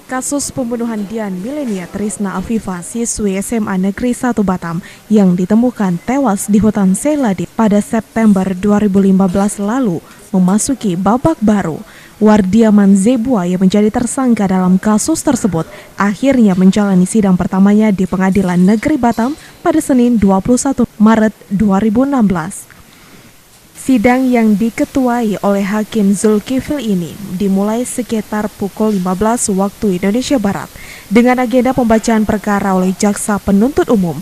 Kasus pembunuhan Dian Milenia Trisna Afifa, siswi SMA Negeri 1 Batam yang ditemukan tewas di hutan Seladi pada September 2015 lalu memasuki babak baru. Wardiaman Zebua yang menjadi tersangka dalam kasus tersebut akhirnya menjalani sidang pertamanya di Pengadilan Negeri Batam pada Senin 21 Maret 2016. Sidang yang diketuai oleh Hakim Zulkifli ini dimulai sekitar pukul 15 waktu Indonesia Barat dengan agenda pembacaan perkara oleh Jaksa Penuntut Umum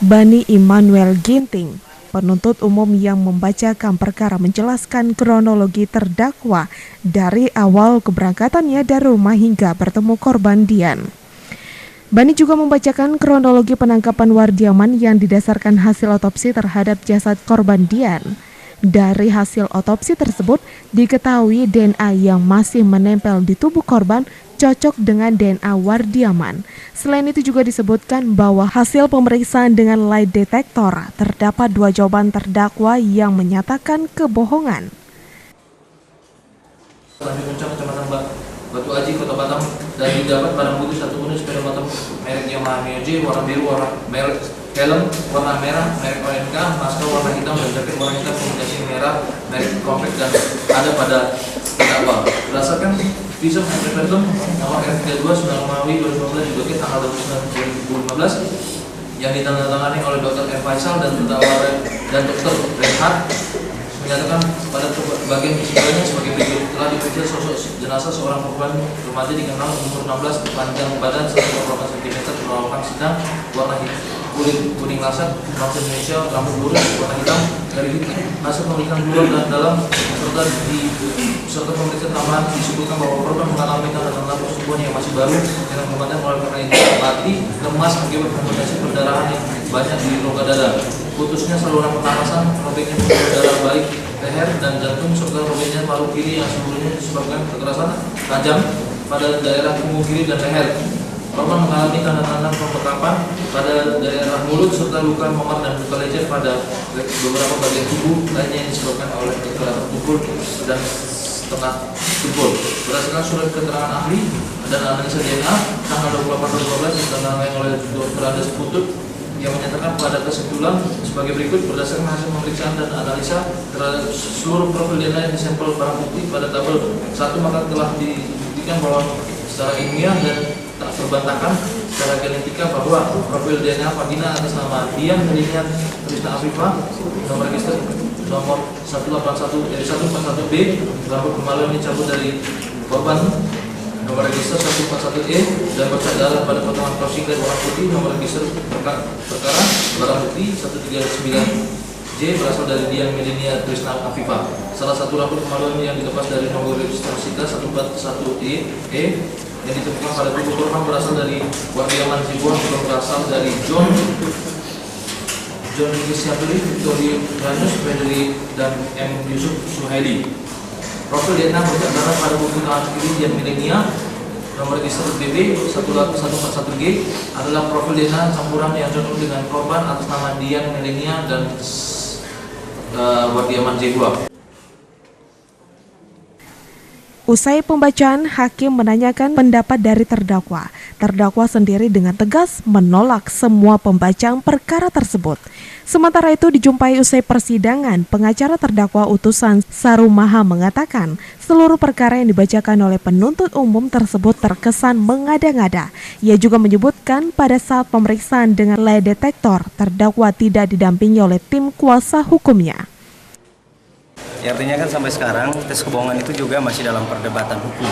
Bani Immanuel Ginting. Penuntut umum yang membacakan perkara menjelaskan kronologi terdakwa dari awal keberangkatannya dari rumah hingga bertemu korban Dian. Bani juga membacakan kronologi penangkapan Wardiaman yang didasarkan hasil otopsi terhadap jasad korban Dian. Dari hasil otopsi tersebut, diketahui DNA yang masih menempel di tubuh korban cocok dengan DNA Wardiaman. Selain itu juga disebutkan bahwa hasil pemeriksaan dengan lie detector terdapat 2 jawaban terdakwa yang menyatakan kebohongan. Kecamatan Batu Aji, Kota Batam, dan didapat barang bukti 1 unit sepeda motor merek Yamaha Mio J warna biru, merek helm warna merah, merek ONK, masker warna hitam, dan jaket warna hitam kombinasi merah, merek compact dan ada pada terdakwa. Berdasarkan visum et repertum nomor R32 9 Romawi 2015 juga tanggal 29 2015 yang ditandatangani oleh Dr. M. Faisal dan terdakwa dan Dr. Renhard menyatakan pada bagian kesimpulannya sebagai berikut: telah diperiksa sosok jenazah seorang perempuan remaja dikenal umur 16, panjang badan 1,8 cm, perawakan sedang, warna kulit kuning lasat, bangsa Indonesia, rambut lurus, warna hitam, dari hasil pemeriksaan luar dan dalam serta pemeriksaan tambahan disebutkan bahwa korban mengalami tanda-tanda persetubuhan yang masih baru dengan memandang oleh karena itu mati, lemas akibat kombinasi perdarahan yang banyak di rongga dada, putusnya saluran pernapasan, robeknya pembuluh darah baik leher dan jantung, serta robeknya paru kiri yang sebelumnya disebabkan kekerasan tajam pada daerah punggung kiri dan leher. Korban mengalami tanda-tanda pembekakan pada daerah mulut serta luka memar dan luka lecet pada beberapa bagian tubuh lainnya yang disebabkan oleh kekerasan tubuh dan setengah tubuh. Berdasarkan surat keterangan ahli dan analisa DNA tanggal 28/12 yang ditandatangani oleh Dr. Andes Putut yang menyatakan pada kesimpulan sebagai berikut: berdasarkan hasil pemeriksaan dan analisa terhadap seluruh profil DNA yang disampel barang bukti pada tabel 1, maka telah dibuktikan bahwa secara ilmiah dan tak terbantahkan secara genetika bahwa profil DNA vagina atas nama Dian Milenia Trisna Afifa, nomor register nomor 141-141B, rambut kemaluan dicabut dari korban, nomor register 141E, dan bercak darah pada potongan kaos singlet warna putih, nomor register perkara barang bukti 139J berasal dari Dian Milenia Trisna Afifa. Salah satu rambut kemaluan yang dilepas dari nomor register SITA 141E yang ditemukan pada tubuh korban berasal dari Wardiaman Zebua, berasal dari John Rizkyaturi, Victoria Ranus, Frederick, dan M. Yusuf Suhaili. Profil DNA bercak darah pada buku tangan kiri Dian Milenia, nomor register BB 141G adalah profil DNA campuran yang cocok dengan korban atas nama Dian Milenia dan Wardiaman Zebua. Usai pembacaan, hakim menanyakan pendapat dari terdakwa. Terdakwa sendiri dengan tegas menolak semua pembacaan perkara tersebut. Sementara itu dijumpai usai persidangan, pengacara terdakwa utusan Sarumaha mengatakan seluruh perkara yang dibacakan oleh penuntut umum tersebut terkesan mengada-ngada. Ia juga menyebutkan pada saat pemeriksaan dengan lie detector, terdakwa tidak didampingi oleh tim kuasa hukumnya. Ya, artinya kan sampai sekarang tes kebohongan itu juga masih dalam perdebatan hukum.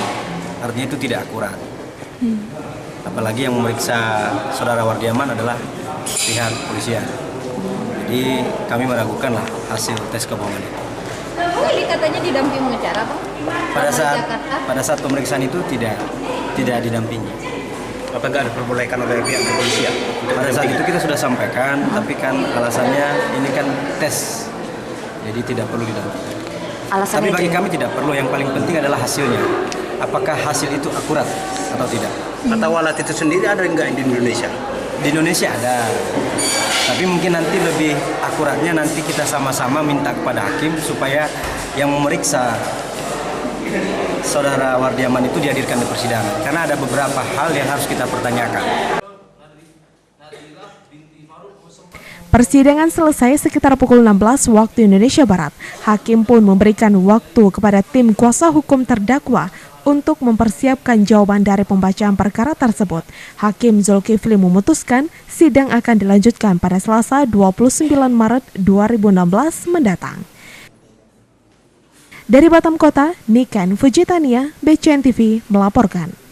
Artinya itu tidak akurat. Apalagi yang memeriksa saudara Wardiaman adalah pihak polisian. Jadi kami meragukan lah hasil tes kebohongan itu. Ini katanya didampingi pengacara, Pak? Pada saat pemeriksaan itu tidak didampingi. Apakah nggak diperbolehkan oleh pihak kepolisian? Pada saat itu kita sudah sampaikan, tapi kan alasannya ini kan tes, jadi tidak perlu didampingi. Tapi bagi kami tidak perlu, yang paling penting adalah hasilnya. Apakah hasil itu akurat atau tidak? Atau alat itu sendiri ada nggak di Indonesia? Di Indonesia ada, tapi mungkin nanti lebih akuratnya nanti kita sama-sama minta kepada hakim supaya yang memeriksa saudara Wardiaman itu dihadirkan di persidangan karena ada beberapa hal yang harus kita pertanyakan. Persidangan selesai sekitar pukul 16 waktu Indonesia Barat. Hakim pun memberikan waktu kepada tim kuasa hukum terdakwa untuk mempersiapkan jawaban dari pembacaan perkara tersebut. Hakim Zulkifli memutuskan sidang akan dilanjutkan pada Selasa 29 Maret 2016 mendatang. Dari Batam Kota, Niken Fujitania, BCN TV melaporkan.